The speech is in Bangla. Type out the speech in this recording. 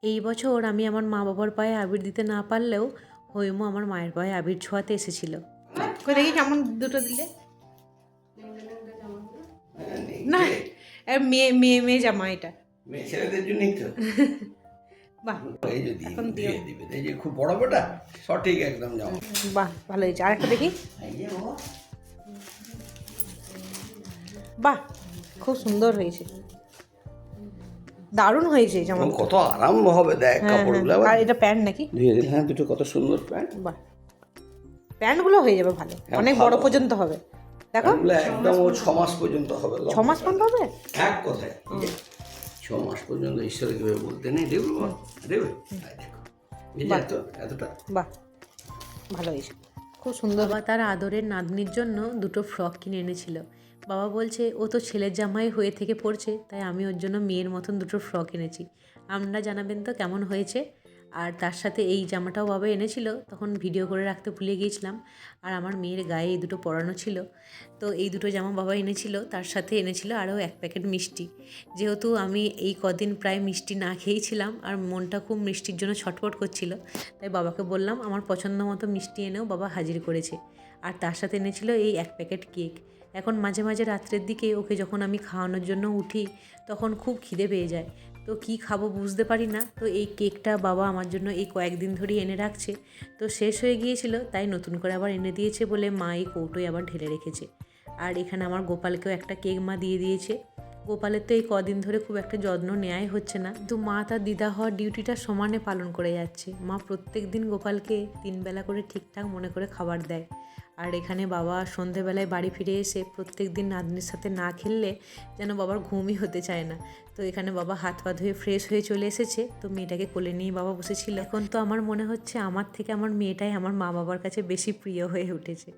এই বছর আমি আমার মা বাবার পায়ে আবির দিতে না পারলেও হৈমু আমার মায়ের পায়ে আবির ছোঁয়াতে এসেছিল। কই দেখি কেমন দুটো দিলে না, মেয়ে মেয়ে মেয়ে জামা এটা মেয়ে ছেলেদের জন্যই তো। বাহ এই যদি এখন দিয়ে দিবে, এই যে খুব বড় বেটা সঠিক একদম জামা। বাহ ভালো হয়েছে। আরেকটা দেখি। এই যে ও বাহ খুব সুন্দর হয়েছে, দারুণ হয়েছে জামা। এবং কত আরাম হবে দেখ কাপড়গুলো। আর এটা প্যান্ট নাকি? ধুয়ে দিলে, হ্যাঁ দুটো কত সুন্দর প্যান্ট। বাহ প্যান্টগুলো হয়ে যাবে ভালো, হ্যাঁ, অনেক বড় ভালো। পর্যন্ত হবে। দেখো এগুলো একদম ও 6 মাস পর্যন্ত হবে। 6 মাস পর্যন্ত হবে। এক কথায় 6 মাস পর্যন্ত ঈশ্বরকে কিভাবে বলতে নেই দেখবো দেখবে। দেখো এই যে এতটা বাহ ভালো হয়েছে, খুব সুন্দর। বাবা তার আদরের নাতনির জন্য দুটো ফ্রক কিনে এনেছিল। বাবা বলছে ও তো ছেলের জামাই হয়ে থেকে পড়ছে, তাই আমি ওর জন্য মেয়ের মতন দুটো ফ্রক এনেছি। আপনারা জানাবেন তো কেমন হয়েছে। আর তার সাথে এই জামাটাও বাবা এনেছিল, তখন ভিডিও করে রাখতে ভুলে গিয়েছিলাম। আর আমার মেয়ের গায়ে এই দুটো পরানো ছিল, তো এই দুটো জামা বাবা এনেছিল। তার সাথে এনেছিল আরও 1 প্যাকেট মিষ্টি। যেহেতু আমি এই কদিন প্রায় মিষ্টি না খেয়েছিলাম আর মনটা খুব মিষ্টির জন্য ছটফট করছিল, তাই বাবাকে বললাম আমার পছন্দ মতো মিষ্টি এনেও। বাবা হাজির করেছে। আর তার সাথে এনেছিল এই 1 প্যাকেট কেক। এখন মাঝে মাঝে রাত্রের দিকে ওকে যখন আমি খাওয়ানোর জন্য উঠি, তখন খুব খিদে পেয়ে যায়। তো কী খাবো বুঝতে পারি না। তো এই কেকটা বাবা আমার জন্য এই কয়েকদিন ধরেই এনে রাখছে। তো শেষ হয়ে গিয়েছিল, তাই নতুন করে আবার এনে দিয়েছে বলে মা এই কৌটোয় আবার ঢেলে রেখেছে। আর এখানে আমার গোপালকেও একটা কেক মা দিয়ে দিয়েছে। গোপালের তো এই কদিন ধরে খুব একটা যত্ন নেওয়াই হচ্ছে না, কিন্তু মা তার দিদা হওয়ার ডিউটিটা সমানে পালন করে যাচ্ছে। মা প্রত্যেক দিন গোপালকে 3 বেলা করে ঠিকঠাক মনে করে খাবার দেয়। আর এখানে বাবা সন্ধেবেলায় বাড়ি ফিরে এসে প্রত্যেক দিন নাতনির সাথে না খেললে যেন বাবার ঘুমই হতে চায় না। তো এখানে বাবা হাত পা ধুয়ে ফ্রেশ হয়ে চলে এসেছে, তো মেয়েটাকে কোলে নিয়ে বাবা বসেছিল। এখন তো আমার মনে হচ্ছে আমার থেকে আমার মেয়েটাই আমার মা বাবার কাছে বেশি প্রিয় হয়ে উঠেছে।